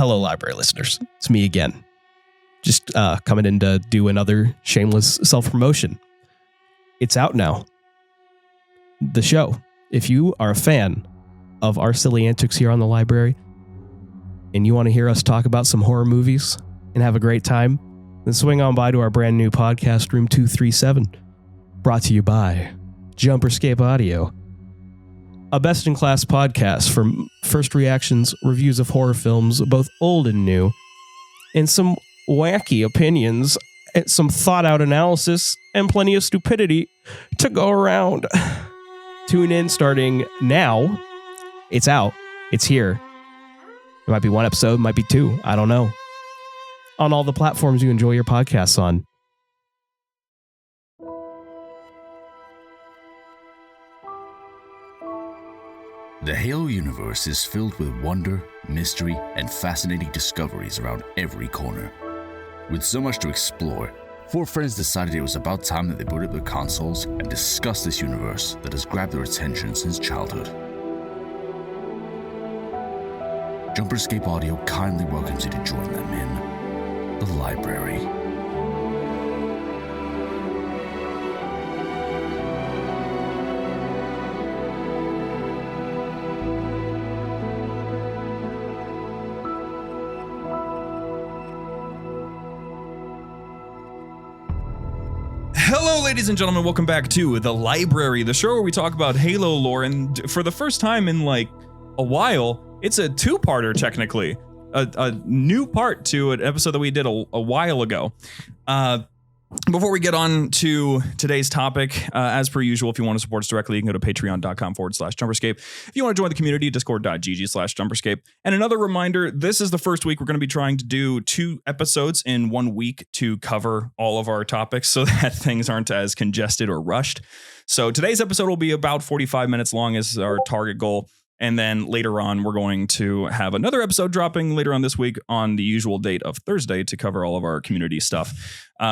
Hello, library listeners. It's me again. Just coming in to do another shameless self-promotion. It's out now. The show. If you are a fan of our silly antics here on the library and you want to hear us talk about some horror movies and have a great time, then swing on by to our brand new podcast, Room 237, brought to you by JumperScape Audio. A best-in-class podcast for first reactions, reviews of horror films, both old and new, and some wacky opinions, and some thought-out analysis, and plenty of stupidity to go around. Tune in starting now. It's out. It's here. It might be one episode, might be two. I don't know. On all the platforms you enjoy your podcasts on. The Halo universe is filled with wonder, mystery, and fascinating discoveries around every corner. With so much to explore, four friends decided it was about time that they booted up their consoles and discussed this universe that has grabbed their attention since childhood. JumperScape Audio kindly welcomes you to join them in the library. Hello, ladies and gentlemen. Welcome back to The Library, the show where we talk about Halo lore. And for the first time in like a while, it's a two-parter, technically. A new part to an episode that we did a while ago. Before we get on to today's topic, as per usual, if you want to support us directly, you can go to patreon.com/JumperScape. If you want to join the community, discord.gg/JumperScape. And another reminder, this is the first week we're going to be trying to do 2 episodes in 1 week to cover all of our topics so that things aren't as congested or rushed. So today's episode will be about 45 minutes long as our target goal. And then later on, we're going to have another episode dropping later on this week on the usual date of Thursday to cover all of our community stuff,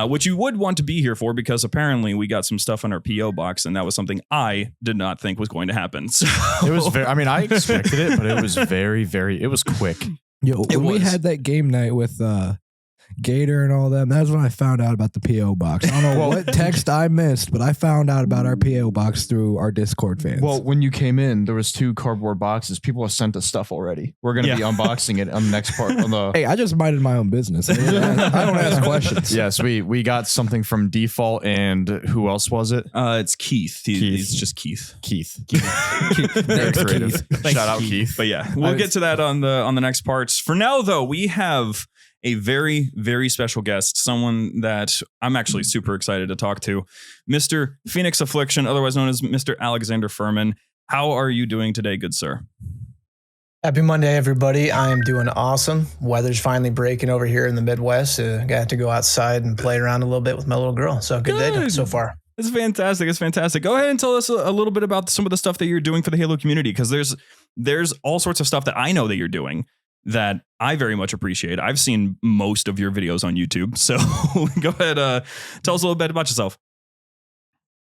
which you would want to be here for because apparently we got some stuff on our P.O. box, and that was something I did not think was going to happen. So it was very, I mean, I expected it, but it was it was quick. Yo, when we had that game night with Gator and all them, that's when I found out about the P.O. box. I don't know what text I missed, but I found out about our P.O. box through our Discord fans. Well, when you came in, there was 2 cardboard boxes. People have sent us stuff already. We're going to be unboxing it on the next part. On the Hey, I just minded my own business. I don't ask questions. Yes, we got something from Default, and who else was it? It's Keith. He's just Keith. Keith. Very creative. Shout out Keith. But yeah, we'll get to that on the next parts. For now, though, we have a very, very special guest, someone that I'm actually super excited to talk to, Mr. PhoenixAffliction, otherwise known as Mr. Alexander Furman. How are you doing today, good sir? Happy Monday, everybody. I am doing awesome. Weather's finally breaking over here in the Midwest. Got to go outside and play around a little bit with my little girl. So good day so far. It's fantastic. It's fantastic. Go ahead and tell us a little bit about some of the stuff that you're doing for the Halo community, because there's all sorts of stuff that I know that you're doing that I very much appreciate. I've seen most of your videos on YouTube. So go ahead, tell us a little bit about yourself.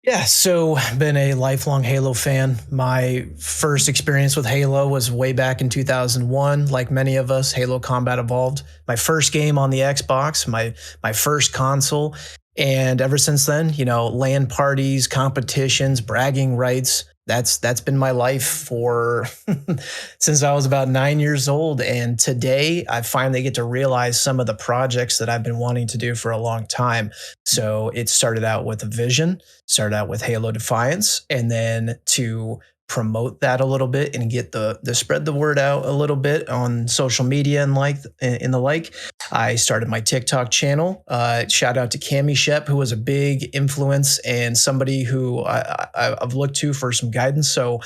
Yeah, so been a lifelong Halo fan. My first experience with Halo was way back in 2001. Like many of us, Halo Combat Evolved. My first game on the Xbox, my first console. And ever since then, LAN parties, competitions, bragging rights, that's been my life for since I was about 9 years old. And today I finally get to realize some of the projects that I've been wanting to do for a long time. So it started out with a vision, started out with Halo Defiance, and then to promote that a little bit and get the spread the word out a little bit on social media and the like. I started my TikTok channel. Shout out to Cammy Shep, who was a big influence and somebody who I've looked to for some guidance. So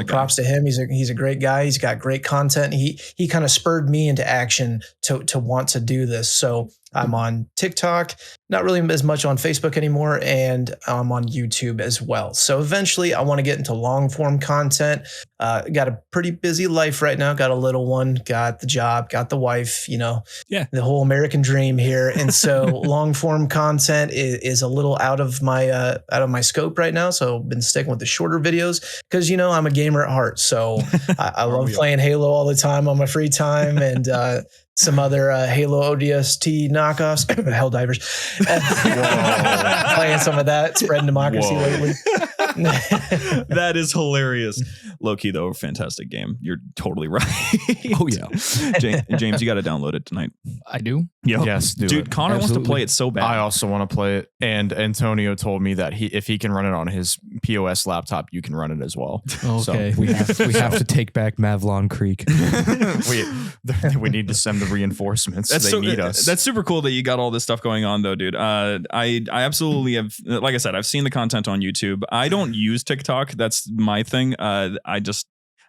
props to him. He's a great guy. He's got great content. He kind of spurred me into action to want to do this. So I'm on TikTok, not really as much on Facebook anymore, and I'm on YouTube as well. So eventually I want to get into long form content. Got a pretty busy life right now. Got a little one, got the job, got the wife, the whole American dream here. And so long form content is a little out of my scope right now. So I've been sticking with the shorter videos because, I'm a gamer at heart. So I love playing Halo all the time on my free time, and some other Halo ODST knockoffs, Helldivers. Playing some of that, spreading democracy lately. That is hilarious. Low-key, though, fantastic game. You're totally right. Oh, yeah. James, you got to download it tonight. I do? Yep. Yes, dude. Connor wants to play it so bad. I also want to play it. And Antonio told me that if he can run it on his POS laptop, you can run it as well. Okay. So, We have to take back Mavlon Creek. we need to send the reinforcements. They need us. That's super cool that you got all this stuff going on, though, dude. I absolutely have. Like I said, I've seen the content on YouTube. I don't use TikTok. That's my thing.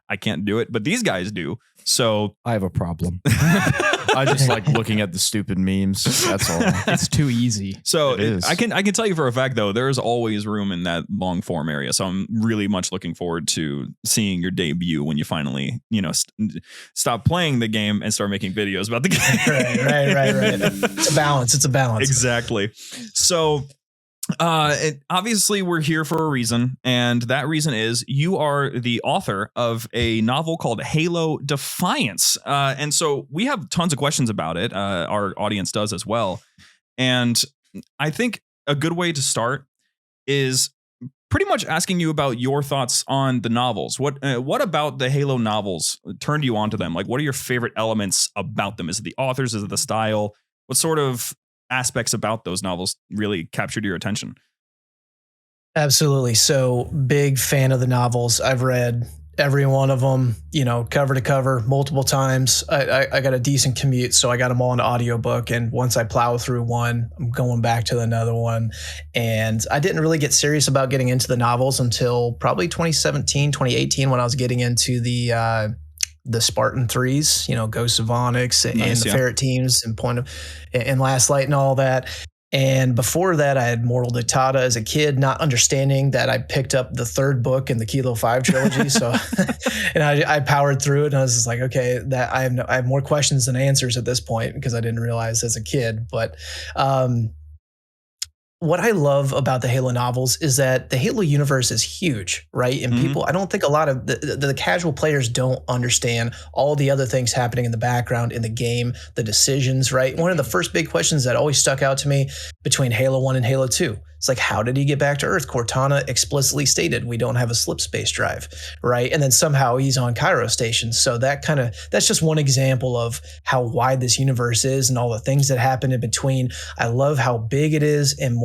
I can't do it, but these guys do. So I have a problem. I just like looking at the stupid memes. That's all. It's too easy. So It is. I can tell you for a fact, though, there's always room in that long form area. So I'm really much looking forward to seeing your debut when you finally, stop playing the game and start making videos about the game. Right. It's a balance. Exactly. So obviously we're here for a reason, and that reason is you are the author of a novel called Halo Defiance. And so we have tons of questions about it. Our audience does as well. And I think a good way to start is pretty much asking you about your thoughts on the novels. What about the Halo novels turned you onto them? Like, what are your favorite elements about them? Is it the authors? Is it the style? What sort of aspects about those novels really captured your attention? Absolutely. So big fan of the novels. I've read every one of them, cover to cover multiple times. I got a decent commute, so I got them all in audiobook. And once I plow through one, I'm going back to another one. And I didn't really get serious about getting into the novels until probably 2017, 2018, when I was getting into the Spartan 3s, Ghosts of Onyx and the Ferret teams and Last Light and all that. And before that, I had Mortal Dictata as a kid, not understanding that I picked up the third book in the Kilo 5 trilogy. So, and I powered through it, and I was just like, okay, that I have more questions than answers at this point, because I didn't realize as a kid. But what I love about the Halo novels is that the Halo universe is huge, right? And people, I don't think a lot of the casual players don't understand all the other things happening in the background in the game, the decisions, right? One of the first big questions that always stuck out to me between Halo 1 and Halo 2, it's like, how did he get back to Earth? Cortana explicitly stated, we don't have a slip space drive, right? And then somehow he's on Cairo Station. So that's just one example of how wide this universe is and all the things that happen in between. I love how big it is and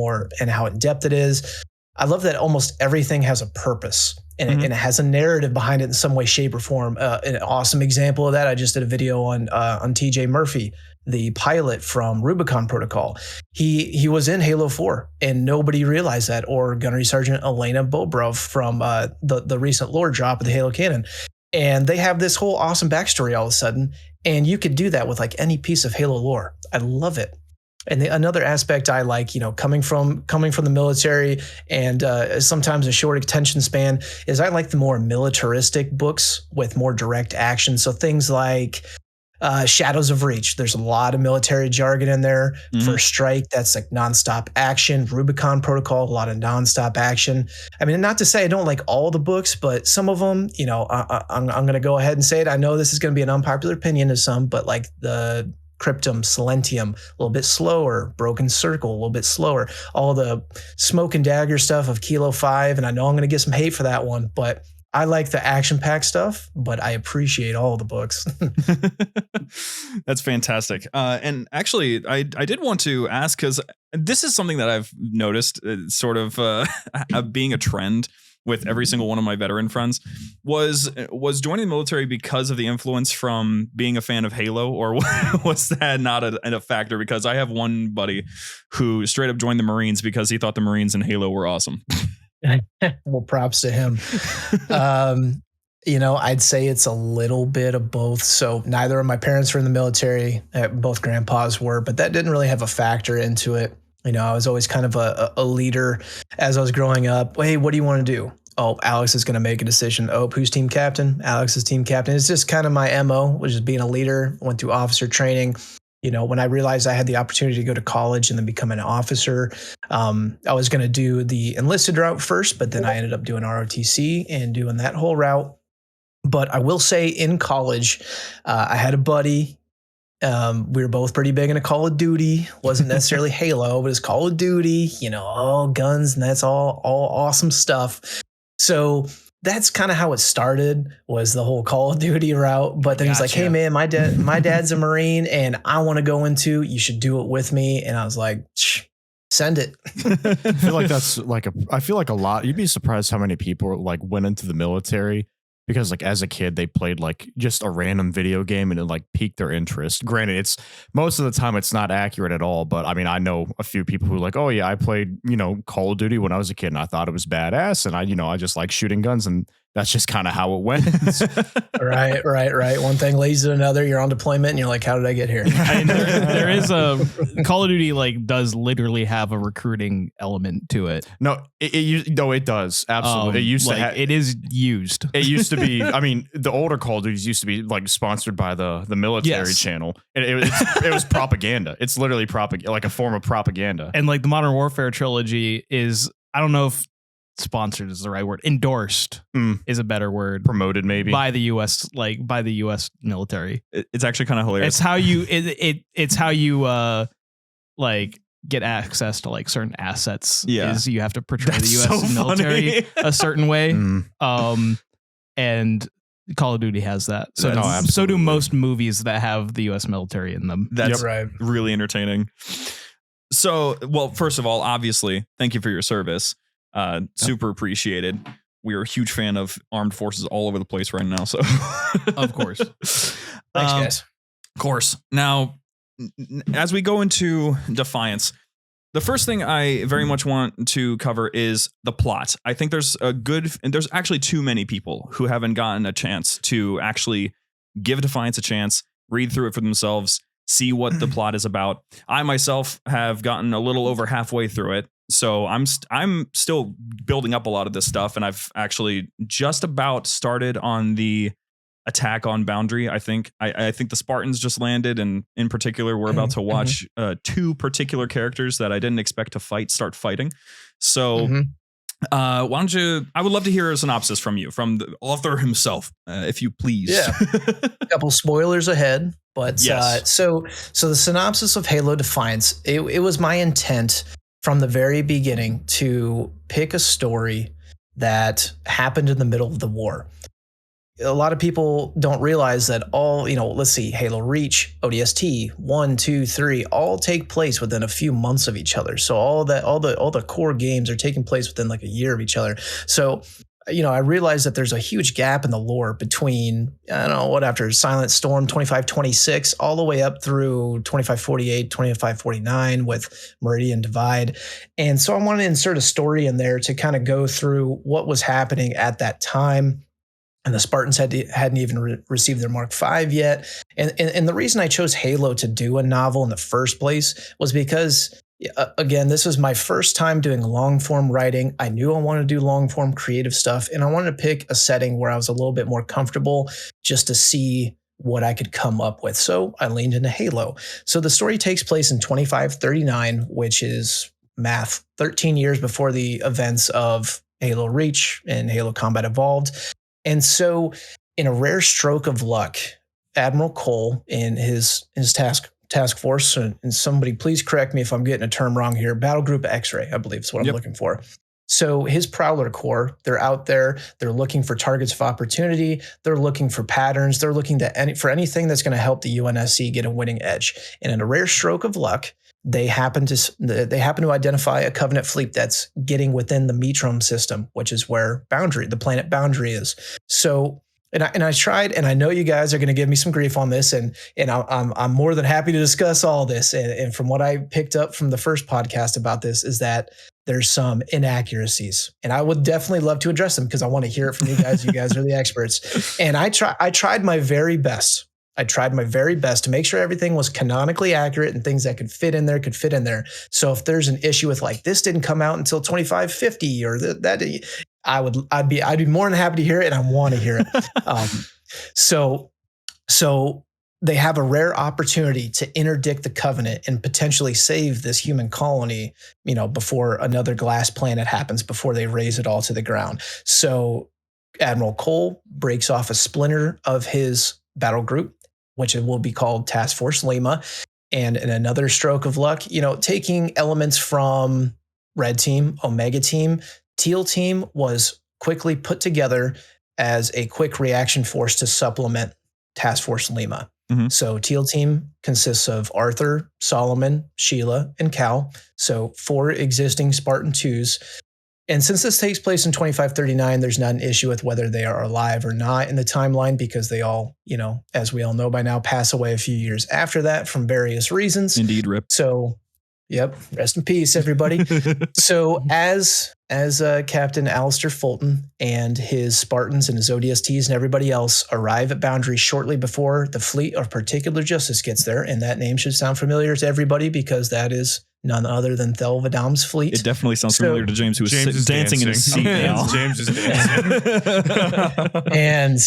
how in depth it is. I love that almost everything has a purpose and it has a narrative behind it in some way, shape, or form. An awesome example of that, I just did a video on TJ Murphy, the pilot from Rubicon Protocol. He was in Halo 4 and nobody realized that, or Gunnery Sergeant Elena Bobrov from the recent lore drop of the Halo canon. And they have this whole awesome backstory all of a sudden. And you could do that with like any piece of Halo lore. I love it. And another aspect I like, coming from the military and sometimes a short attention span, is I like the more militaristic books with more direct action. So things like Shadows of Reach. There's a lot of military jargon in there. First Strike, that's like nonstop action. Rubicon Protocol, a lot of nonstop action. I mean, not to say I don't like all the books, but some of them, I'm going to go ahead and say it. I know this is going to be an unpopular opinion to some, but like the Cryptum, Silentium, a little bit slower. Broken Circle, a little bit slower. All the smoke and dagger stuff of Kilo 5, and I know I'm going to get some hate for that one, but I like the action-packed stuff, but I appreciate all the books. That's fantastic. And actually, I did want to ask, because this is something that I've noticed sort of being a trend with every single one of my veteran friends, was joining the military because of the influence from being a fan of Halo, or was that not a factor? Because I have one buddy who straight up joined the Marines because he thought the Marines in Halo were awesome. Well, props to him. I'd say it's a little bit of both. So neither of my parents were in the military. Both grandpas were, but that didn't really have a factor into it. I was always kind of a leader as I was growing up. Hey, what do you want to do? Oh, Alex is going to make a decision. Oh, who's team captain? Alex is team captain. It's just kind of my MO, which is being a leader. Went through officer training. When I realized I had the opportunity to go to college and then become an officer, I was going to do the enlisted route first, but then I ended up doing ROTC and doing that whole route. But I will say in college, I had a buddy. We were both pretty big into Call of Duty. Wasn't necessarily Halo, but it's Call of Duty, all guns, and that's all awesome stuff. So that's kind of how it started, was the whole Call of Duty route. But then he's like, hey man, my dad's a Marine and I want to go into, you should do it with me. And I was like, send it. I feel like that's I feel like a lot. You'd be surprised how many people went into the military because as a kid they played just a random video game and it piqued their interest. Granted, it's most of the time it's not accurate at all, but I mean I know a few people who oh yeah, I played Call of Duty when I was a kid and I thought it was badass and I just like shooting guns and that's just kind of how it went. Right. One thing leads to another. You're on deployment and you're like, how did I get here? There is a Call of Duty does literally have a recruiting element to it. No, it does. Absolutely. It used to it is used. It used to be, I mean, the older Call of Duties used to be sponsored by the military channel. It was propaganda. It's literally a form of propaganda. And the Modern Warfare trilogy is, I don't know if sponsored is the right word. Endorsed is a better word. Promoted maybe by the U.S. by the U.S. military. It's actually kind of hilarious. It's how you it's how you get access to certain assets. Yeah, is you have to portray the U.S. military a certain way. And Call of Duty has that. So do most movies that have the U.S. military in them. That's right. Really entertaining. So, well, first of all, obviously, thank you for your service. Super appreciated. We are a huge fan of armed forces all over the place right now. So, of course. Thanks, guys. Of course. Now, as we go into Defiance, the first thing I very much want to cover is the plot. I think there's actually too many people who haven't gotten a chance to actually give Defiance a chance, read through it for themselves, see what the plot is about. I myself have gotten a little over halfway through it. So I'm still building up a lot of this stuff, and I've actually just about started on the attack on Boundary. I think the Spartans just landed, and in particular, we're about to watch two particular characters that I didn't expect to start fighting. So why don't you? I would love to hear a synopsis from you, from the author himself, if you please. Yeah, a couple spoilers ahead, but yes. So the synopsis of Halo Defiance. It was my intent from the very beginning to pick a story that happened in the middle of the war. A lot of people don't realize that let's see, Halo Reach, ODST, 1, 2, 3, all take place within a few months of each other. So all the core games are taking place within a year of each other. So I realized that there's a huge gap in the lore between, after Silent Storm 2526 all the way up through 2548, 2549 with Meridian Divide. And so I wanted to insert a story in there to kind of go through what was happening at that time. And the Spartans hadn't even received their Mark V yet. And the reason I chose Halo to do a novel in the first place was because, again, this was my first time doing long form writing. I knew I wanted to do long form creative stuff, and I wanted to pick a setting where I was a little bit more comfortable just to see what I could come up with. So I leaned into Halo. So the story takes place in 2539, which is math, 13 years before the events of Halo Reach and Halo Combat Evolved. And so in a rare stroke of luck, Admiral Cole in his task force, and somebody please correct me if I'm getting a term wrong here, Battle Group X-Ray, I believe is what I'm looking for. So his Prowler Corps, they're out there, they're looking for targets of opportunity, they're looking for patterns, they're looking for anything that's going to help the UNSC get a winning edge. And in a rare stroke of luck, they happen to identify a Covenant fleet that's getting within the Metrum system, which is where the planet Boundary is. So, and I tried, and I know you guys are going to give me some grief on this, and I'm more than happy to discuss all this. And from what I picked up from the first podcast about this is that there's some inaccuracies, and I would definitely love to address them because I want to hear it from you guys. You guys are the experts. And I tried my very best. I tried my very best to make sure everything was canonically accurate and things that could fit in there. So if there's an issue with like this didn't come out until 2550 or that, I'd be more than happy to hear it, and I want to hear it. So they have a rare opportunity to interdict the covenant and potentially save this human colony, before another glass planet happens, before they raise it all to the ground. So Admiral Cole breaks off a splinter of his battle group, which will be called Task Force Lima. And in another stroke of luck, taking elements from Red Team, Omega Team, Teal Team was quickly put together as a quick reaction force to supplement Task Force Lima. Mm-hmm. So Teal Team consists of Arthur, Solomon, Sheila, and Cal. So 4 existing Spartan 2s. And since this takes place in 2539, there's not an issue with whether they are alive or not in the timeline, because they all, as we all know by now, pass away a few years after that from various reasons. Indeed, rip. So, yep, rest in peace, everybody. So as Captain Alistair Fulton and his Spartans and his ODSTs and everybody else arrive at Boundary shortly before the fleet of Particular Justice gets there, and that name should sound familiar to everybody because that is none other than Thelvadam's fleet. It definitely sounds familiar to James, who is dancing in his seat now. James is dancing. And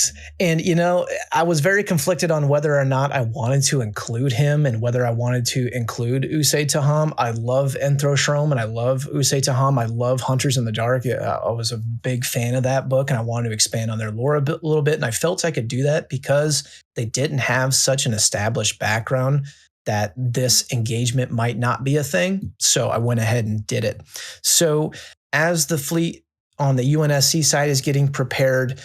I was very conflicted on whether or not I wanted to include him and whether I wanted to include Usei Taham. I love Enthroshrom and I love Usei Taham. I love Hunters in the Dark. I was a big fan of that book, and I wanted to expand on their lore a little bit. And I felt I could do that because they didn't have such an established background that this engagement might not be a thing. So I went ahead and did it. So as the fleet on the UNSC side is getting prepared,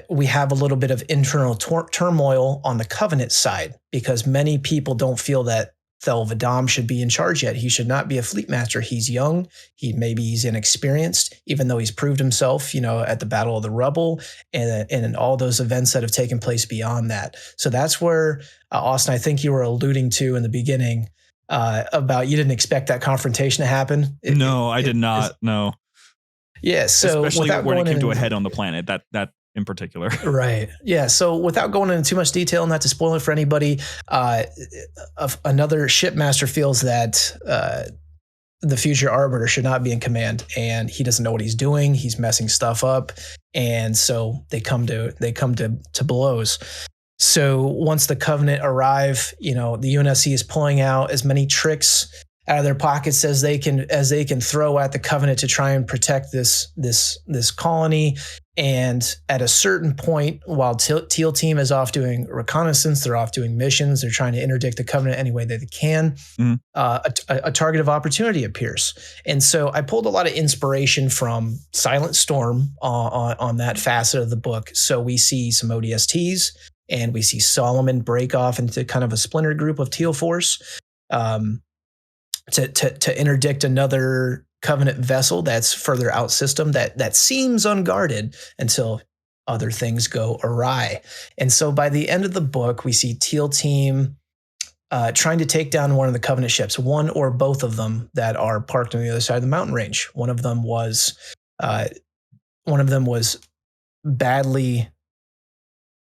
we have a little bit of internal turmoil on the Covenant side because many people don't feel that Thelvadam should be in charge yet. He should not be a fleet master. He's young. He's inexperienced, even though he's proved himself, at the Battle of the Rubble and in all those events that have taken place beyond that. So that's where, Austin, I think you were alluding to in the beginning about you didn't expect that confrontation to happen. I did not. No. Yeah. So especially when it came to a head on the planet, that in particular. Right. Yeah. So without going into too much detail, not to spoil it for anybody, another shipmaster feels that the future arbiter should not be in command, and he doesn't know what he's doing. He's messing stuff up. And so they come to blows. So once the Covenant arrive, the UNSC is pulling out as many tricks out of their pockets as they can throw at the Covenant to try and protect this colony. And at a certain point, while Teal Team is off doing reconnaissance, they're off doing missions, they're trying to interdict the Covenant any way that they can, a target of opportunity appears. And so I pulled a lot of inspiration from Silent Storm on that facet of the book. So we see some ODSTs, and we see Solomon break off into kind of a splinter group of Teal Force to interdict another Covenant vessel that's further out system that seems unguarded until other things go awry. And so by the end of the book, we see Teal Team trying to take down one of the Covenant ships, one or both of them that are parked on the other side of the mountain range. One of them was badly,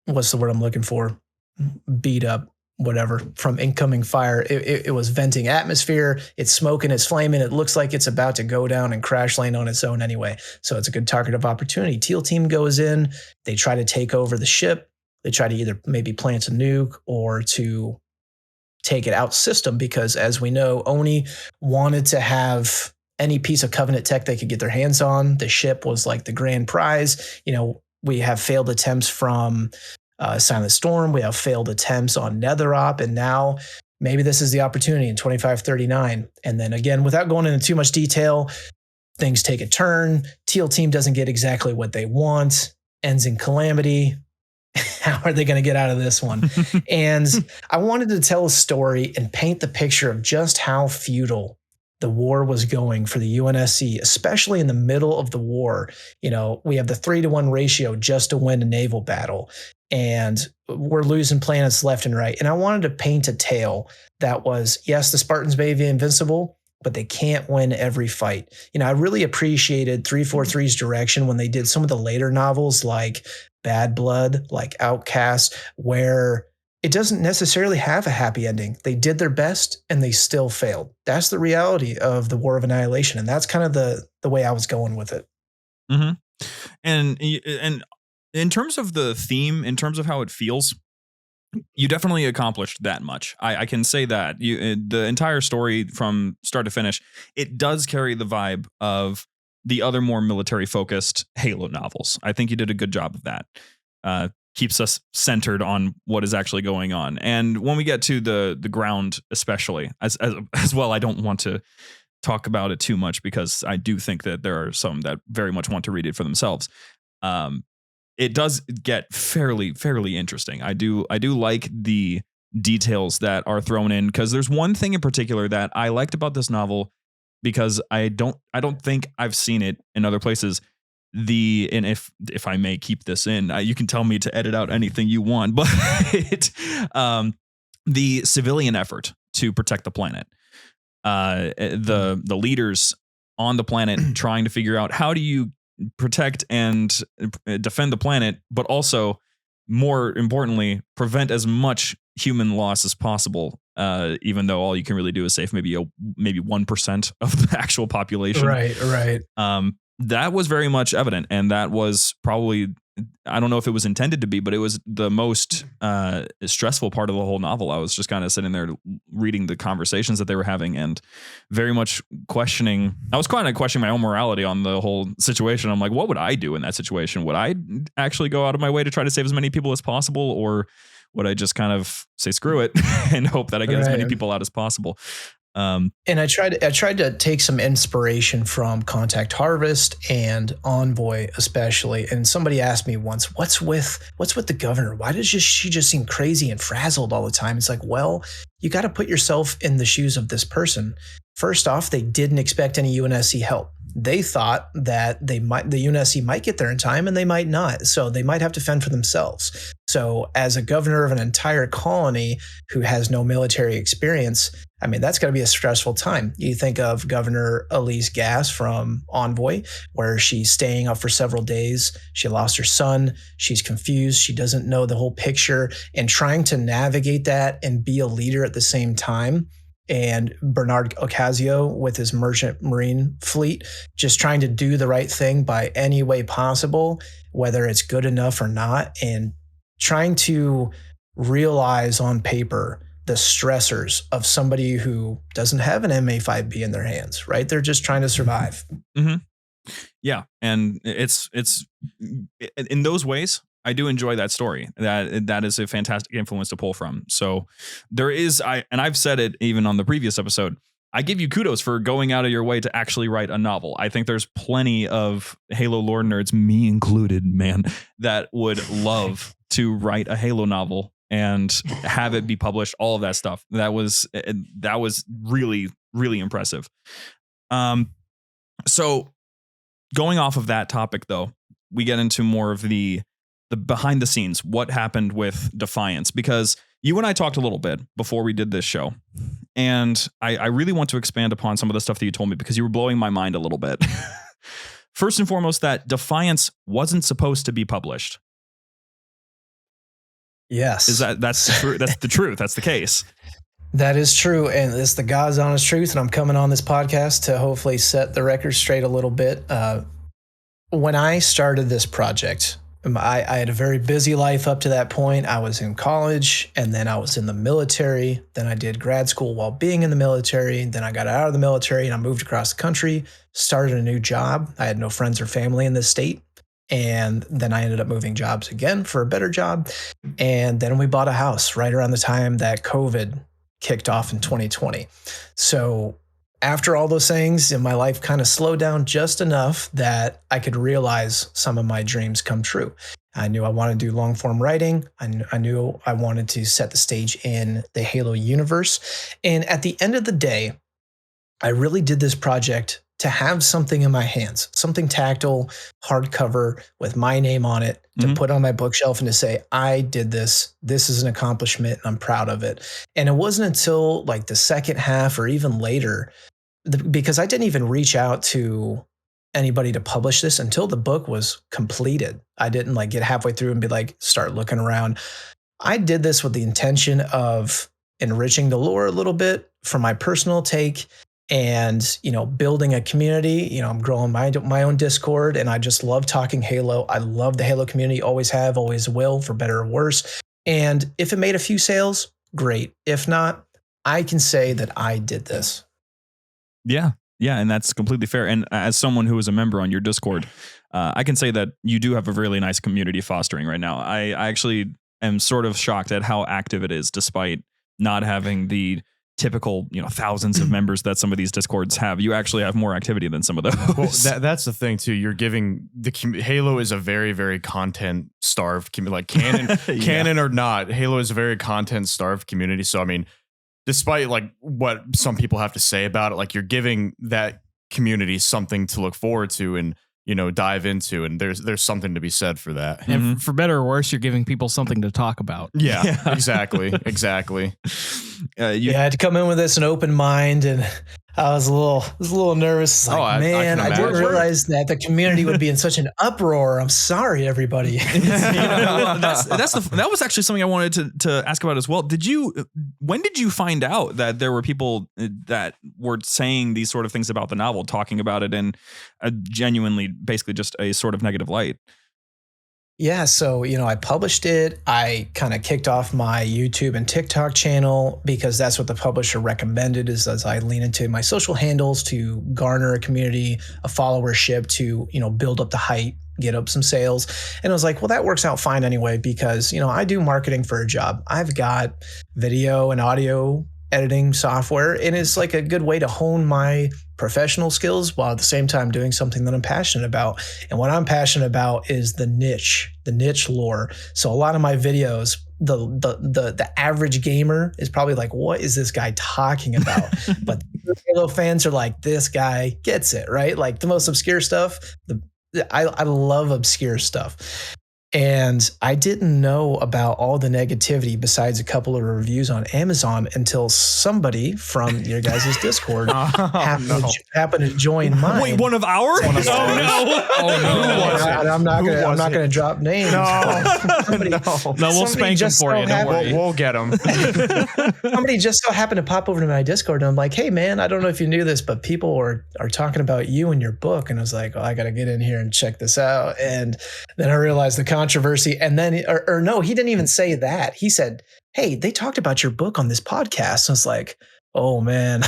what's the word I'm looking for? Beat up. Whatever, from incoming fire. It was venting atmosphere. It's smoking, it's flaming. It looks like it's about to go down and crash land on its own anyway. So it's a good target of opportunity. Teal Team goes in. They try to take over the ship. They try to either maybe plant a nuke or to take it out system, because as we know, Oni wanted to have any piece of Covenant tech they could get their hands on. The ship was like the grand prize. We have failed attempts from Silent Storm. We have failed attempts on Netherop, and now maybe this is the opportunity in 2539. And then again, without going into too much detail, things take a turn. Teal Team doesn't get exactly what they want, ends in calamity. How are they going to get out of this one? And I wanted to tell a story and paint the picture of just how futile the war was going for the UNSC, especially in the middle of the war. We have the 3-to-1 ratio just to win a naval battle, and we're losing planets left and right. And I wanted to paint a tale that was, yes, the Spartans may be invincible, but they can't win every fight. I really appreciated 343's direction when they did some of the later novels like Bad Blood, like Outcast, where it doesn't necessarily have a happy ending. They did their best and they still failed. That's the reality of the War of Annihilation. And that's kind of the way I was going with it. Mm-hmm. And in terms of the theme, in terms of how it feels, you definitely accomplished that much. I can say that the entire story from start to finish, it does carry the vibe of the other more military focused Halo novels. I think you did a good job of that. Keeps us centered on what is actually going on. And when we get to the ground, especially as well, I don't want to talk about it too much because I do think that there are some that very much want to read it for themselves. It does get fairly interesting. I do like the details that are thrown in, because there's one thing in particular that I liked about this novel, because I don't think I've seen it in other places. And if I may keep this in, you can tell me to edit out anything you want, but the civilian effort to protect the planet, the leaders on the planet trying to figure out how do you protect and defend the planet, but also, more importantly, prevent as much human loss as possible. Even though all you can really do is save maybe 1% of the actual population. Right. That was very much evident, and that was probably, I don't know if it was intended to be, but it was the most stressful part of the whole novel. I was just kind of sitting there reading the conversations that they were having and very much questioning. I was kind of questioning my own morality on the whole situation. I'm like, what would I do in that situation? Would I actually go out of my way to try to save as many people as possible, or would I just kind of say screw it and hope that I get as many people out as possible? And I tried to take some inspiration from Contact Harvest and Envoy, especially. And somebody asked me once, what's with the governor? Why does she just seem crazy and frazzled all the time? It's like, well, you got to put yourself in the shoes of this person. First off, they didn't expect any UNSC help. They thought that the UNSC might get there in time, and they might not. So they might have to fend for themselves. So as a governor of an entire colony who has no military experience, I mean, that's got to be a stressful time. You think of Governor Elise Gass from Envoy, where she's staying up for several days. She lost her son. She's confused. She doesn't know the whole picture, and trying to navigate that and be a leader at the same time. And Bernard Ocasio with his merchant marine fleet, just trying to do the right thing by any way possible, whether it's good enough or not, and trying to realize on paper the stressors of somebody who doesn't have an MA5B in their hands, right? They're just trying to survive. Mm-hmm. Yeah. And it's in those ways, I do enjoy that story. That is a fantastic influence to pull from. So there is, and I've said it even on the previous episode, I give you kudos for going out of your way to actually write a novel. I think there's plenty of Halo lore nerds, me included, man, that would love to write a Halo novel and have it be published, all of that stuff. That was really, really impressive. So going off of that topic, though, we get into more of the behind the scenes, what happened with Defiance, because you and I talked a little bit before we did this show, and I really want to expand upon some of the stuff that you told me, because you were blowing my mind a little bit. First and foremost, that Defiance wasn't supposed to be published. Yes. That's true. That's the truth. That's the case. That is true. And it's the God's honest truth. And I'm coming on this podcast to hopefully set the record straight a little bit. When I started this project, I had a very busy life up to that point. I was in college, and then I was in the military. Then I did grad school while being in the military. Then I got out of the military and I moved across the country, started a new job. I had no friends or family in this state. And then I ended up moving jobs again for a better job. And then we bought a house right around the time that COVID kicked off in 2020. So after all those things, my life kind of slowed down just enough that I could realize some of my dreams come true. I knew I wanted to do long form writing. I knew I wanted to set the stage in the Halo universe. And at the end of the day, I really did this project to have something in my hands, something tactile, hardcover with my name on it, to put on my bookshelf and to say, I did this. This is an accomplishment and I'm proud of it. And it wasn't until like the second half or even later because I didn't even reach out to anybody to publish this until the book was completed. I didn't like get halfway through and be like, start looking around. I did this with the intention of enriching the lore a little bit for my personal take and, building a community. I'm growing my own Discord, and I just love talking Halo. I love the Halo community, always have, always will, for better or worse. And if it made a few sales, great. If not, I can say that I did this. Yeah. Yeah. And that's completely fair. And as someone who is a member on your Discord, I can say that you do have a really nice community fostering right now. I actually am sort of shocked at how active it is, despite not having the typical, thousands of members that some of these Discords have. You actually have more activity than some of those. Well, that's the thing too. You're giving Halo is a very, very content starved community. Like canon or not, Halo is a very content starved community. So I mean, despite like what some people have to say about it, like you're giving that community something to look forward to and dive into, and there's something to be said for that. And for better or worse, you're giving people something to talk about. Yeah. exactly. You had to come in with this an open mind, and I was a little nervous. Like, I didn't realize that the community would be in such an uproar. I'm sorry, everybody. That was actually something I wanted to ask about as well. When did you find out that there were people that were saying these sort of things about the novel, talking about it in a genuinely, basically just a sort of negative light? Yeah, so, I published it. I kind of kicked off my YouTube and TikTok channel because that's what the publisher recommended, is as I lean into my social handles to garner a community, a followership, to, build up the hype, get up some sales. And I was like, well, that works out fine anyway, because, I do marketing for a job. I've got video and audio editing software, and it's like a good way to hone my professional skills while at the same time doing something that I'm passionate about. And what I'm passionate about is the niche lore. So a lot of my videos, the average gamer is probably like, what is this guy talking about? But Halo fans are like, this guy gets it, right? Like the most obscure stuff. I love obscure stuff. And I didn't know about all the negativity besides a couple of reviews on Amazon until somebody from your guys' Discord happened to join mine. Wait, one of ours? Oh no! I'm not going to drop names. No, we'll spank him for you. Don't worry. We'll get him. Somebody just so happened to pop over to my Discord, and I'm like, "Hey, man, I don't know if you knew this, but people are talking about you and your book." And I was like, "Oh, I got to get in here and check this out." And then I realized the controversy, and then or no, he didn't even say that. He said, "Hey, they talked about your book on this podcast." And I was like, "Oh man."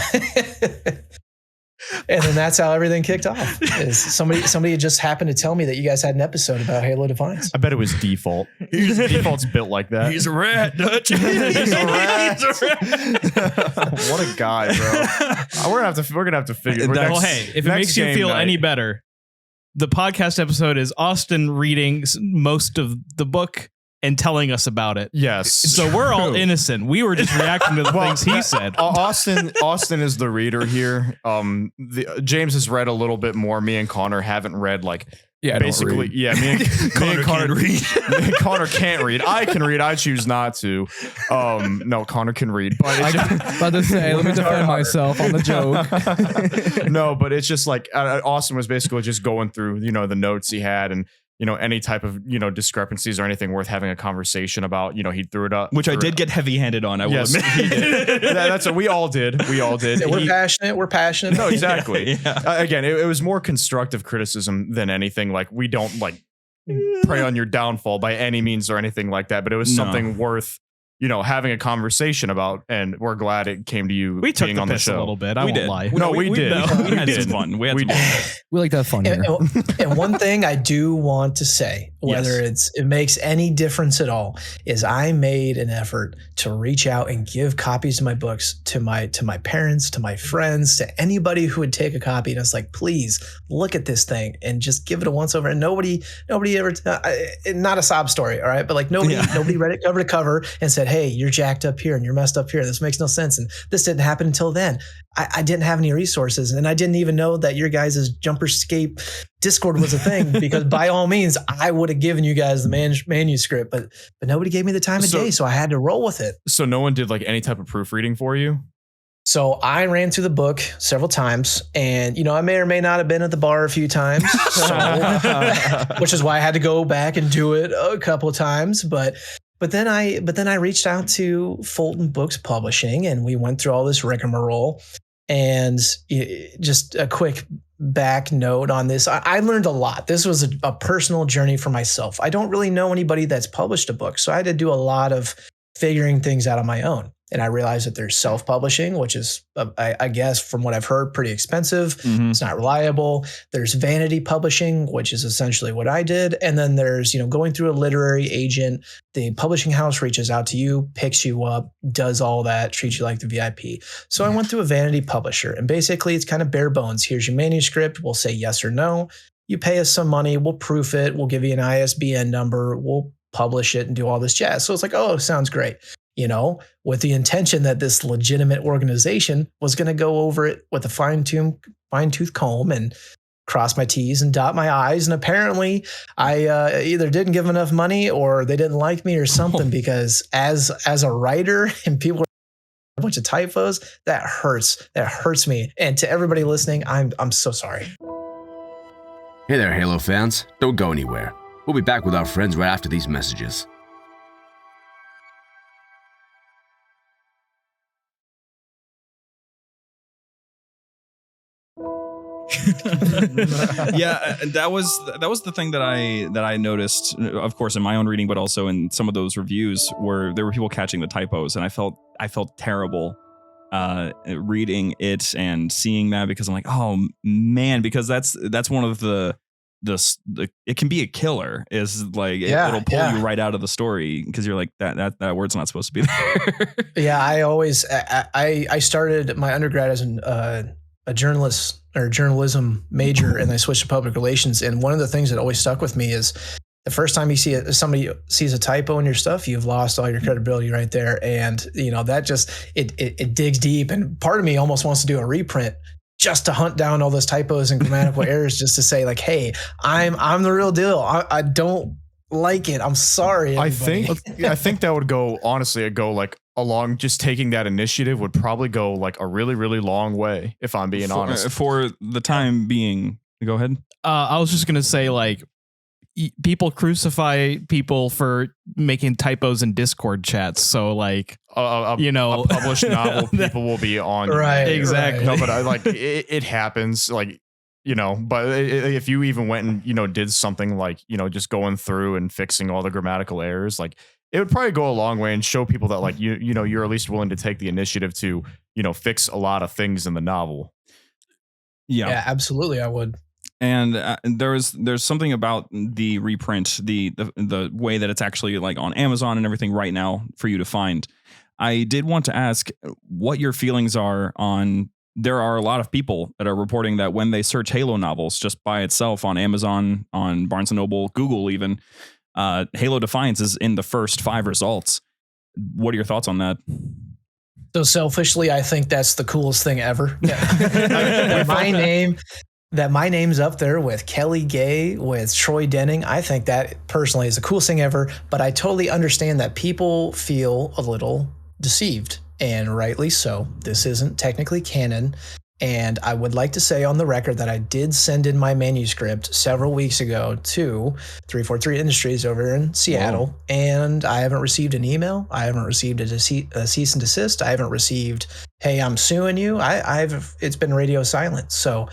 And then that's how everything kicked off. Is somebody just happened to tell me that you guys had an episode about Halo Defiance. I bet it was default. Default's built like that. He's a rat, Dutch. He's a rat. What a guy, bro. We're gonna have to figure. Well, hey, if it makes you feel any better, the podcast episode is Austin reading most of the book and telling us about it. Yes. So we're all innocent. We were just reacting to the things he said. Austin is the reader here. James has read a little bit more. Me and Connor haven't read basically. Yeah, me and Connor can't read. Me and Connor can't read. I can read. I choose not to. No, Connor can read. But about to say, let me defend myself on the joke. No, but it's just like Austin was basically just going through, the notes he had and any type of, discrepancies or anything worth having a conversation about, he threw it up. Which I did get heavy handed on, I will admit. He did. That's what we all did. Yeah, we're passionate. No, exactly. Yeah. Again, it was more constructive criticism than anything. Like, we don't prey on your downfall by any means or anything like that, but it was something worth, having a conversation about, and we're glad it came to you. We took being the on the piss show a little bit. I won't lie. No, we did. We had some fun. We did. We like to have fun here. And one thing I do want to say, whether it makes any difference at all, is I made an effort to reach out and give copies of my books to my parents, to my friends, to anybody who would take a copy. And I was like, please look at this thing and just give it a once over. And nobody ever, not a sob story, all right, but nobody read it cover to cover and said, hey, you're jacked up here and you're messed up here. This makes no sense. And this didn't happen until then. I didn't have any resources, and I didn't even know that your guys' JumperScape Discord was a thing, because by all means, I would have given you guys the manuscript, but nobody gave me the time of day, so I had to roll with it. So no one did any type of proofreading for you? So I ran through the book several times, and I may or may not have been at the bar a few times, which is why I had to go back and do it a couple of times. But then I reached out to Fulton Books Publishing, and we went through all this rigmarole. And just a quick back note on this, I learned a lot. This was a personal journey for myself. I don't really know anybody that's published a book, so I had to do a lot of figuring things out on my own. And I realized that there's self-publishing, which is, I guess, from what I've heard, pretty expensive. Mm-hmm. It's not reliable. There's vanity publishing, which is essentially what I did. And then there's, going through a literary agent. The publishing house reaches out to you, picks you up, does all that, treats you like the VIP. So I went through a vanity publisher, and basically it's kind of bare bones. Here's your manuscript. We'll say yes or no. You pay us some money. We'll proof it. We'll give you an ISBN number. We'll publish it and do all this jazz. So it's like, oh, sounds great. With the intention that this legitimate organization was going to go over it with a fine-tooth comb and cross my T's and dot my I's. And apparently I either didn't give enough money or they didn't like me or something, because as a writer and people are a bunch of typos, that hurts me. And to everybody listening, I'm so sorry. Hey there, Halo fans. Don't go anywhere. We'll be back with our friends right after these messages. Yeah, that was the thing that I noticed, of course, in my own reading, but also in some of those reviews where there were people catching the typos, and I felt terrible reading it and seeing that, because I'm like, oh man, because that's one of the it can be a killer, is like it'll pull you right out of the story, because you're like, that word's not supposed to be there. Yeah, I started my undergrad as a journalist or journalism major, and I switched to public relations. And one of the things that always stuck with me is the first time you see somebody sees a typo in your stuff, you've lost all your credibility right there. And that just it digs deep. And part of me almost wants to do a reprint just to hunt down all those typos and grammatical errors, just to say like, hey, I'm the real deal. I don't like it. I'm sorry, everybody. I think that would go, honestly, it'd go like along, just taking that initiative would probably go like a really, really long way, if I'm being honest. For the time being. Go ahead. I was just going to say, like, people crucify people for making typos in Discord chats. So like, a published novel, people will be on. Right. Exactly. No, but I like it happens, like, but if you even went and, did something like, just going through and fixing all the grammatical errors, like, it would probably go a long way and show people that, like, you're at least willing to take the initiative to, fix a lot of things in the novel. Yeah, absolutely. I would. And there's something about the reprint, the way that it's actually like on Amazon and everything right now for you to find. I did want to ask what your feelings are on. There are a lot of people that are reporting that when they search Halo novels just by itself on Amazon, on Barnes & Noble, Google even, Halo Defiance is in the first 5 results. What are your thoughts on that? So selfishly, I think that's the coolest thing ever. My name's up there with Kelly Gay, with Troy Denning. I think that personally is the coolest thing ever, but I totally understand that people feel a little deceived, and rightly so. This isn't technically canon. And I would like to say on the record that I did send in my manuscript several weeks ago to 343 Industries over in Seattle. Wow. And I haven't received an email. I haven't received a cease and desist. I haven't received, hey, I'm suing you. It's been radio silent. So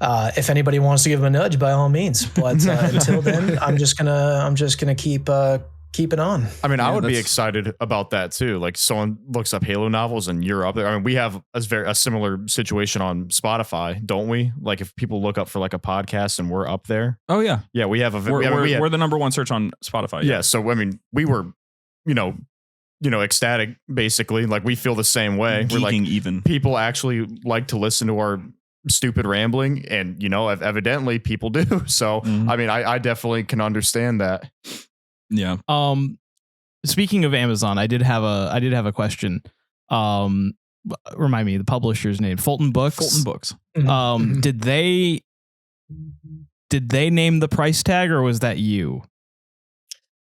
if anybody wants to give them a nudge, by all means. But until then, I'm just gonna keep it on. I mean, I would be excited about that too. Like, someone looks up Halo novels and you're up there. I mean, we have a similar situation on Spotify, don't we? Like, if people look up for like a podcast and we're up there. Oh yeah, yeah. We have we're the number 1 search on Spotify. Yeah. So I mean, we were, ecstatic. Basically, like, we feel the same way. Geeking, we're like, even people actually like to listen to our stupid rambling, and evidently people do. So I mean, I definitely can understand that. Yeah. Speaking of Amazon, I did have a question. Remind me the publisher's name. Fulton Books. Fulton Books. Mm-hmm. Did they name the price tag, or was that you?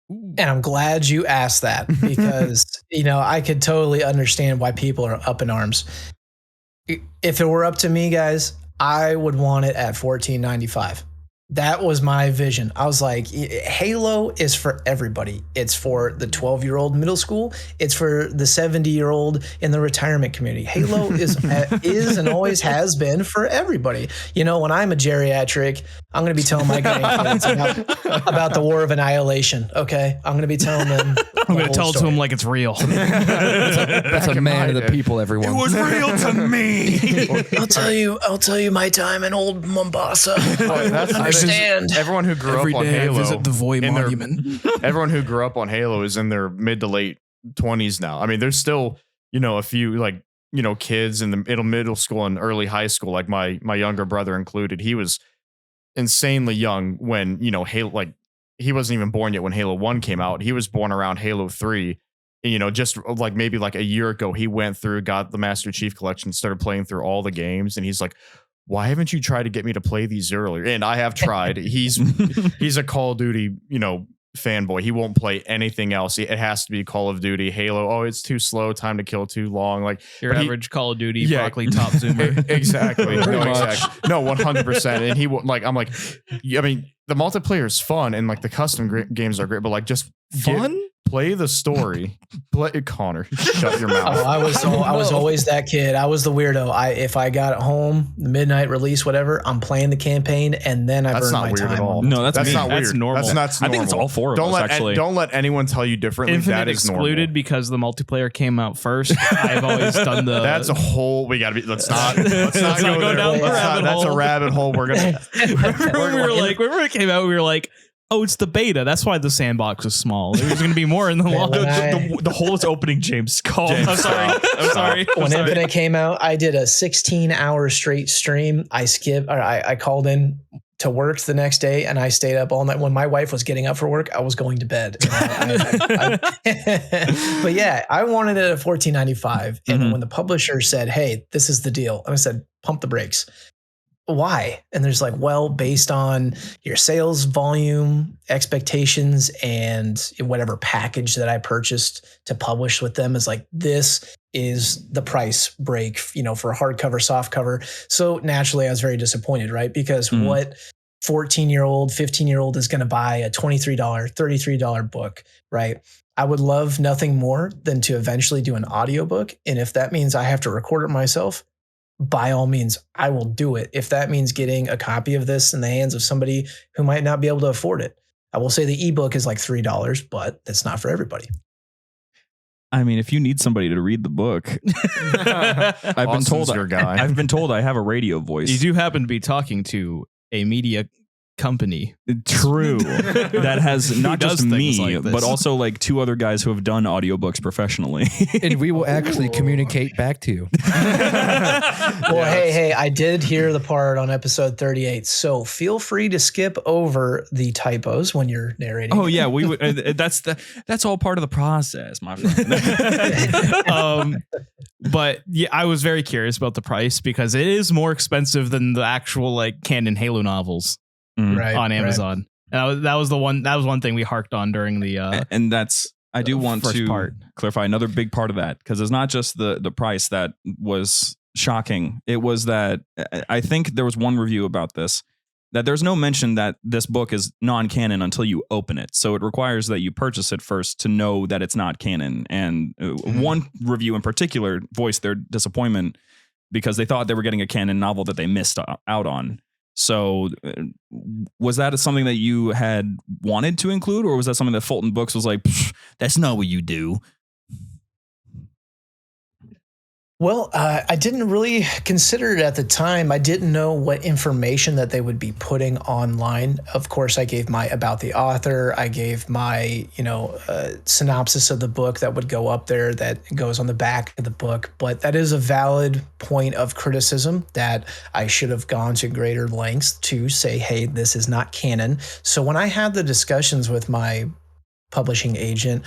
And I'm glad you asked that, because I could totally understand why people are up in arms. If it were up to me, guys, I would want it at $14.95. That was my vision. I was like, Halo is for everybody. It's for the 12-year-old middle school. It's for the 70-year-old in the retirement community. Halo is and always has been for everybody. You know, when I'm a geriatric, I'm going to be telling my grandkids about the War of Annihilation. Okay, I'm going to be telling them. I'm going to tell it to them like it's real. That's a man of the people, everyone. It was real to me. I'll tell you my time in old Mombasa. That's everyone who grew Every up on day I Halo. visit the Void in their- Monument. Everyone who grew up on Halo is in their mid to late 20s now. I mean, there's still, a few kids in the middle school and early high school, like my younger brother included. He was insanely young when, Halo, like he wasn't even born yet when Halo 1 came out. He was born around Halo 3. And, just like maybe like a year ago, he went through, got the Master Chief Collection, started playing through all the games. And he's like, why haven't you tried to get me to play these earlier? And I have tried. He's a Call of Duty, fanboy. He won't play anything else. It has to be Call of Duty, Halo. Oh, it's too slow. Time to kill too long. Like your average Call of Duty broccoli top zoomer. Exactly. No, 100%. And he like, I'm like, I mean, the multiplayer is fun and like the custom games are great, but like just Fun? Play the story. Connor, shut your mouth. Oh, I was always that kid. I was the weirdo. If I got it home, midnight release, whatever, I'm playing the campaign and then I burn my time. At all. No, that's me. not That's weird. normal. That's normal. I think it's all four of us, actually. Don't let anyone tell you differently. Infinite that is excluded normal. because the multiplayer came out first. I've always done the. That's a whole. We got to be. Let's not go down the rabbit That's hole. a rabbit hole. We're gonna. Remember it came out, we were like, oh, it's the beta. That's why the sandbox is small. There's going to be more in the launch. The hole is opening. James, call. I'm sorry. When Infinite came out, I did a 16-hour straight stream. I called in to work the next day and I stayed up all night. When my wife was getting up for work, I was going to bed. But yeah, I wanted it at $14.95. And when the publisher said, hey, this is the deal, and I said, pump the brakes. Why? And there's like, well, based on your sales volume, expectations, and whatever package that I purchased to publish with them is like, this is the price break, for a hardcover, softcover. So naturally I was very disappointed, right? Because what 14-year-old, 15-year-old is going to buy a $23, $33 book, right? I would love nothing more than to eventually do an audiobook. And if that means I have to record it myself, by all means, I will do it. If that means getting a copy of this in the hands of somebody who might not be able to afford it. I will say the ebook is like $3, but that's not for everybody. I mean, if you need somebody to read the book, I've been told I have a radio voice. You do happen to be talking to a media company. True. That has not just me, like this. but also like two other guys who have done audiobooks professionally. And we will actually communicate back to you. Well, hey, I did hear the part on episode 38, so feel free to skip over the typos when you're narrating. Oh yeah, we would. That's all part of the process, my friend. But yeah, I was very curious about the price because it is more expensive than the actual like canon Halo novels. Right, on Amazon. Right. And that was one thing we harked on during the and that's I do want to clarify another big part of that, because it's not just the price that was shocking. It was that I think there was one review about this, that there's no mention that this book is non-canon until you open it. So it requires that you purchase it first to know that it's not canon. And one review in particular voiced their disappointment because they thought they were getting a canon novel that they missed out on. So was that something that you had wanted to include, or was that something that Fulton Books was like, that's not what you do? Well, I didn't really consider it at the time. I didn't know what information that they would be putting online. Of course, I gave my about the author. I gave my, synopsis of the book that would go up there that goes on the back of the book. But that is a valid point of criticism that I should have gone to greater lengths to say, hey, this is not canon. So when I had the discussions with my publishing agent,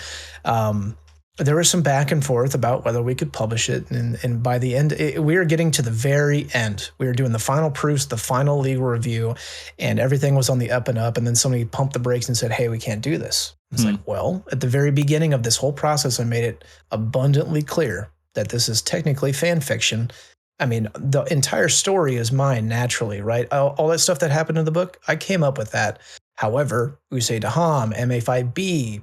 there was some back and forth about whether we could publish it. And by the end, we were getting to the very end. We were doing the final proofs, the final legal review, and everything was on the up and up. And then somebody pumped the brakes and said, hey, we can't do this. It's like, well, at the very beginning of this whole process, I made it abundantly clear that this is technically fan fiction. I mean, the entire story is mine naturally, right? All that stuff that happened in the book, I came up with that. However, Usei Daham, MA5B,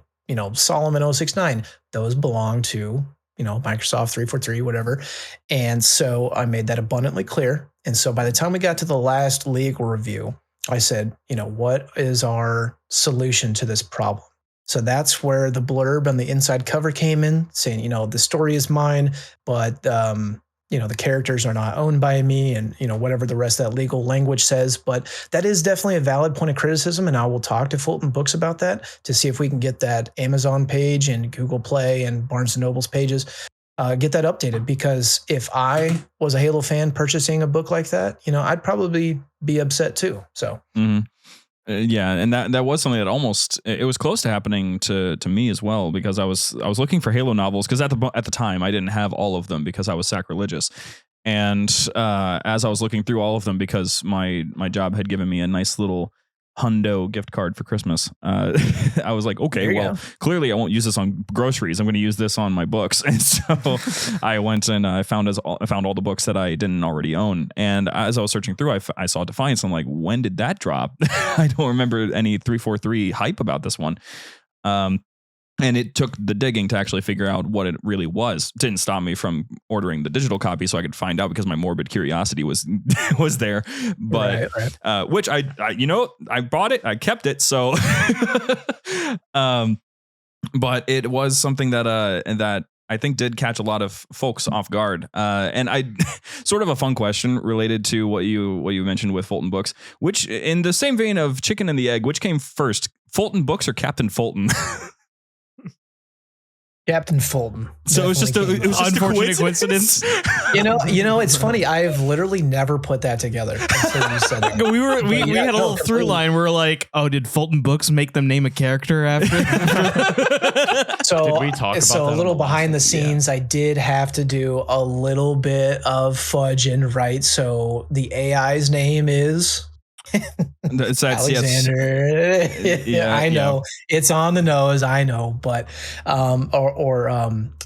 Solomon 069, those belong to, Microsoft 343, whatever. And so I made that abundantly clear. And so by the time we got to the last legal review, I said, what is our solution to this problem? So that's where the blurb on the inside cover came in, saying, the story is mine, but the characters are not owned by me, and whatever the rest of that legal language says. But that is definitely a valid point of criticism, and I will talk to Fulton Books about that to see if we can get that Amazon page and Google Play and Barnes & Noble's pages, get that updated. Because if I was a Halo fan purchasing a book like that, I'd probably be upset too. So. Mm-hmm. Yeah, and that was something that it was close to happening to me as well, because I was looking for Halo novels, because at the time I didn't have all of them because I was sacrilegious, and as I was looking through all of them, because my job had given me a nice little hundo gift card for Christmas, I was like, okay, well, clearly I won't use this on groceries. I'm going to use this on my books. And so I went and I found all the books that I didn't already own. And as I was searching through, I saw Defiance. I'm like, when did that drop? I don't remember any 343 hype about this one. And it took the digging to actually figure out what it really was. It didn't stop me from ordering the digital copy so I could find out, because my morbid curiosity was there. But right. Which I bought it, I kept it. So, but it was something that I think did catch a lot of folks off guard. And I sort of a fun question related to what you mentioned with Fulton Books, which in the same vein of chicken and the egg, which came first, Fulton Books or Captain Fulton? Captain Fulton. So it was just an unfortunate coincidence. It's funny. I've literally never put that together until you said that. we had a little through line. We were like, oh, did Fulton Books make them name a character after? So did we talk about so that a little on the behind the last one? scenes, I did have to do a little bit of fudging, right? So the AI's name is Alexander. Yeah, I know it's on the nose. I know, but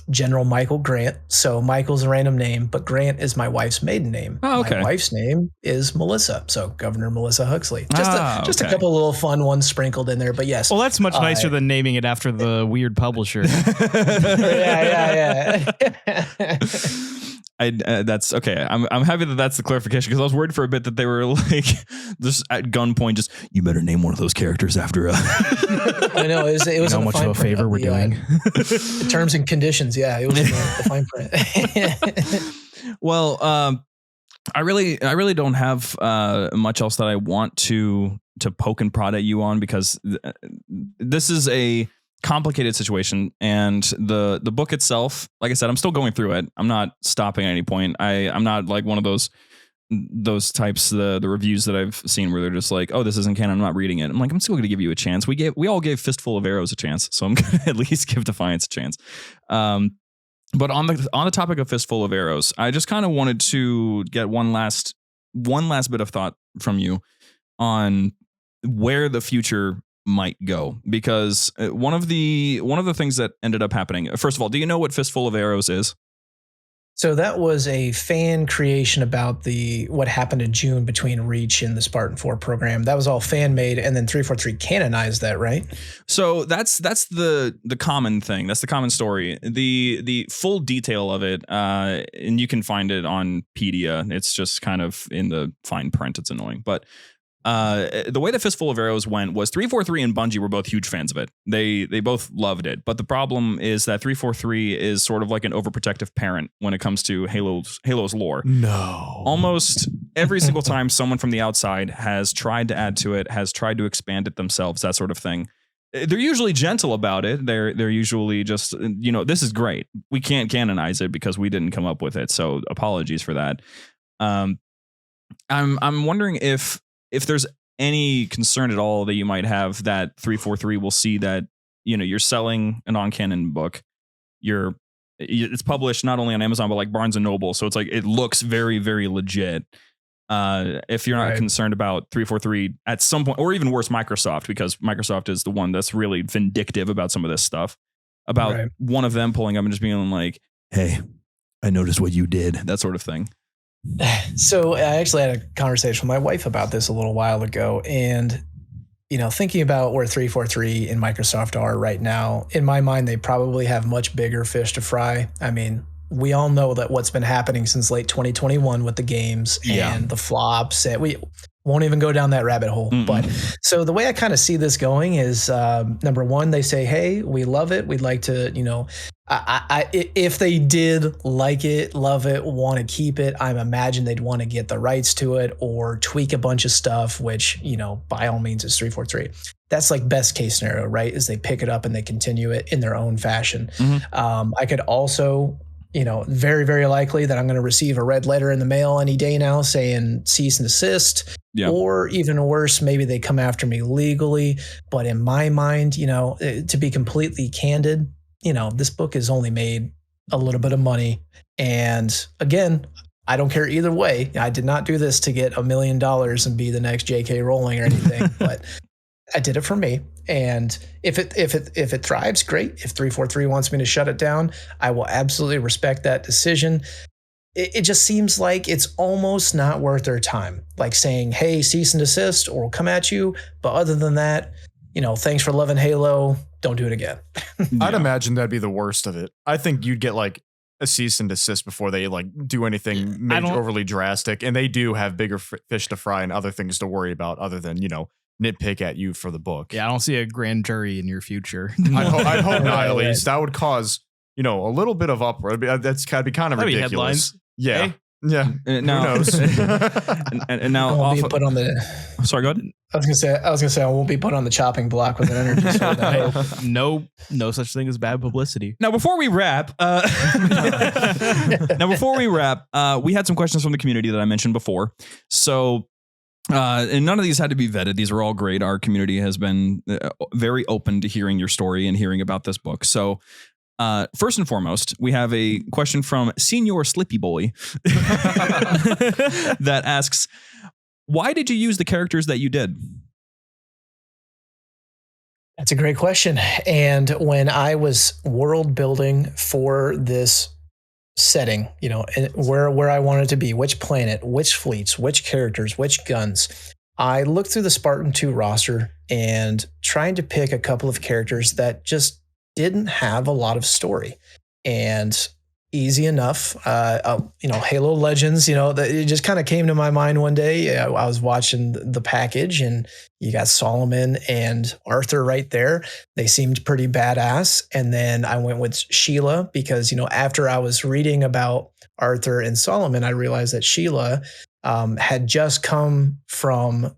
General Michael Grant. So Michael's a random name, but Grant is my wife's maiden name. Oh, okay. My wife's name is Melissa. So Governor Melissa Huxley. Just a couple little fun ones sprinkled in there. But yes. Well, that's much nicer than naming it after the weird publisher. Yeah. That's okay. I'm happy that that's the clarification, because I was worried for a bit that they were like just at gunpoint, just, you better name one of those characters after. I know it was how much of a favor we're doing. The terms and conditions. Yeah, it was in the fine print. Well, I really don't have much else that I want to poke and prod at you on, because this is a complicated situation, and the book itself, like I said, I'm still going through it. I'm not stopping at any point. I'm not like one of those types, the reviews that I've seen where they're just like, oh, this isn't canon, I'm not reading it. I'm like, I'm still going to give you a chance. We all gave Fistful of Arrows a chance, so I'm going to at least give Defiance a chance. But on the topic of Fistful of Arrows, I just kind of wanted to get one last bit of thought from you on where the future might go, because one of the things that ended up happening, first of all, do you know what Fistful of Arrows is? So that was a fan creation about what happened in June between Reach and the Spartan 4 program. That was all fan made, and then 343 canonized that, right? So that's the common thing. That's the common story. The full detail of it, and you can find it on Pedia. It's just kind of in the fine print. It's annoying, but the way that Fistful of Arrows went was 343 and Bungie were both huge fans of it. They both loved it. But the problem is that 343 is sort of like an overprotective parent when it comes to Halo's lore. No. Almost every single time someone from the outside has tried to add to it, has tried to expand it themselves, that sort of thing, they're usually gentle about it. They're usually just, this is great. We can't canonize it because we didn't come up with it. So apologies for that. I'm wondering if there's any concern at all that you might have that 343 will see that, you're selling a non-canon book. It's published not only on Amazon, but like Barnes & Noble. So it's like, it looks very, very legit. If you're not concerned about 343 at some point, or even worse, Microsoft, because Microsoft is the one that's really vindictive about some of this stuff, about one of them pulling up and just being like, hey, I noticed what you did, that sort of thing. So I actually had a conversation with my wife about this a little while ago, and thinking about where 343 and Microsoft are right now, in my mind, they probably have much bigger fish to fry. I mean, we all know that what's been happening since late 2021 with the games and the flops, and we won't even go down that rabbit hole. But so the way I kind of see this going is, number one, they say, hey, we love it. We'd like to, if they did like it, love it, want to keep it, I imagine they'd want to get the rights to it or tweak a bunch of stuff, which, by all means is 343. That's like best case scenario, right? Is they pick it up and they continue it in their own fashion. I could also, very, very likely that I'm going to receive a red letter in the mail any day now saying cease and desist. Yeah. Or even worse, maybe they come after me legally. But in my mind, to be completely candid, this book has only made a little bit of money. And again, I don't care either way. I did not do this to get $1 million and be the next J.K. Rowling or anything, but I did it for me. And if it thrives, great. If 343 wants me to shut it down, I will absolutely respect that decision. It just seems like it's almost not worth their time. Like saying, hey, cease and desist, or we'll come at you. But other than that, thanks for loving Halo. Don't do it again. I'd imagine that'd be the worst of it. I think you'd get like a cease and desist before they like do anything overly drastic. And they do have bigger fish to fry and other things to worry about other than, nitpick at you for the book. Yeah, I don't see a grand jury in your future. I'd hope not, at least. That would cause, a little bit of uproar. That's gotta be kind of ridiculous. Headlines. Yeah. Hey. Yeah. Now, who knows? and now I'll be put on the. Sorry, go ahead. I was gonna say I won't be put on the chopping block with an energy sword. No such thing as bad publicity. Now, before we wrap, we had some questions from the community that I mentioned before. So, and none of these had to be vetted. These are all great. Our community has been very open to hearing your story and hearing about this book. So, first and foremost, we have a question from Senior Slippy Boy that asks, why did you use the characters that you did? That's a great question. And when I was world building for this setting, where I wanted to be, which planet, which fleets, which characters, which guns, I looked through the Spartan 2 roster and trying to pick a couple of characters that just didn't have a lot of story. And easy enough, Halo Legends, it just kind of came to my mind one day. I was watching the package and you got Solomon and Arthur right there. They seemed pretty badass. And then I went with Sheila because, after I was reading about Arthur and Solomon, I realized that Sheila had just come from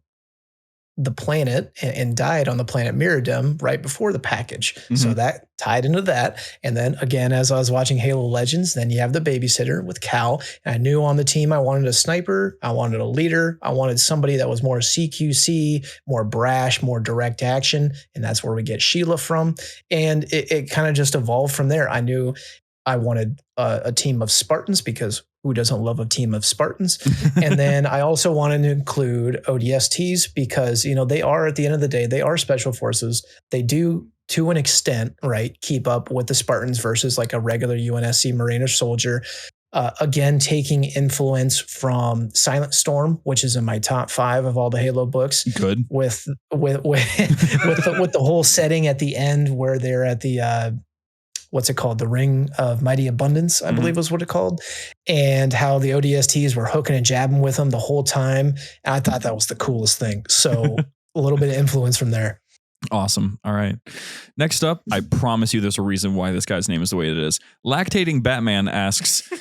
the planet and died on the planet Mirrodem right before the package. Mm-hmm. So that tied into that. And then again, as I was watching Halo Legends, then you have the babysitter with Cal. And I knew on the team, I wanted a sniper. I wanted a leader. I wanted somebody that was more CQC, more brash, more direct action. And that's where we get Sheila from. And it kind of just evolved from there. I knew I wanted a team of Spartans because who doesn't love a team of Spartans? And then I also wanted to include ODSTs because, they are, at the end of the day, they are special forces. They do, to an extent, right, keep up with the Spartans versus like a regular UNSC Marine or soldier. Again, taking influence from Silent Storm, which is in my top 5 of all the Halo books. Good. With the whole setting at the end where they're at the what's it called? The Ring of Mighty Abundance, I believe was what it called. And how the ODSTs were hooking and jabbing with them the whole time. And I thought that was the coolest thing. So a little bit of influence from there. Awesome. All right. Next up, I promise you there's a reason why this guy's name is the way it is. Lactating Batman asks,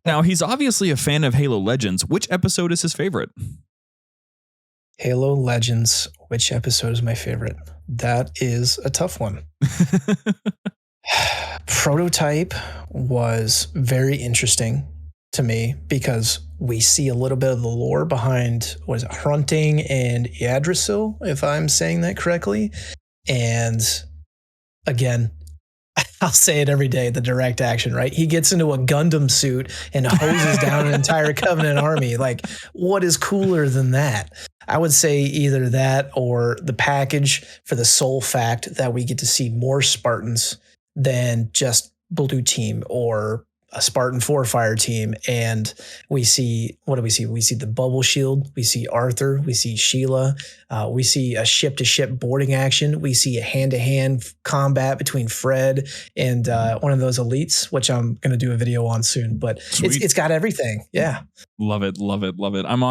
now he's obviously a fan of Halo Legends. Which episode is his favorite? Halo Legends. Which episode is my favorite? That is a tough one. Prototype was very interesting to me because we see a little bit of the lore behind, Hrunting and Yggdrasil, if I'm saying that correctly. And again, I'll say it every day, the direct action, right? He gets into a Gundam suit and hoses down an entire Covenant army. Like, what is cooler than that? I would say either that or the package for the sole fact that we get to see more Spartans than just Blue Team or a Spartan 4 fire team, and we see, what do we see? We see the bubble shield, we see Arthur, we see Sheila, we see a ship-to-ship boarding action, we see a hand-to-hand combat between Fred and one of those elites, which I'm going to do a video on soon, but it's got everything. Yeah. Love it. I'm on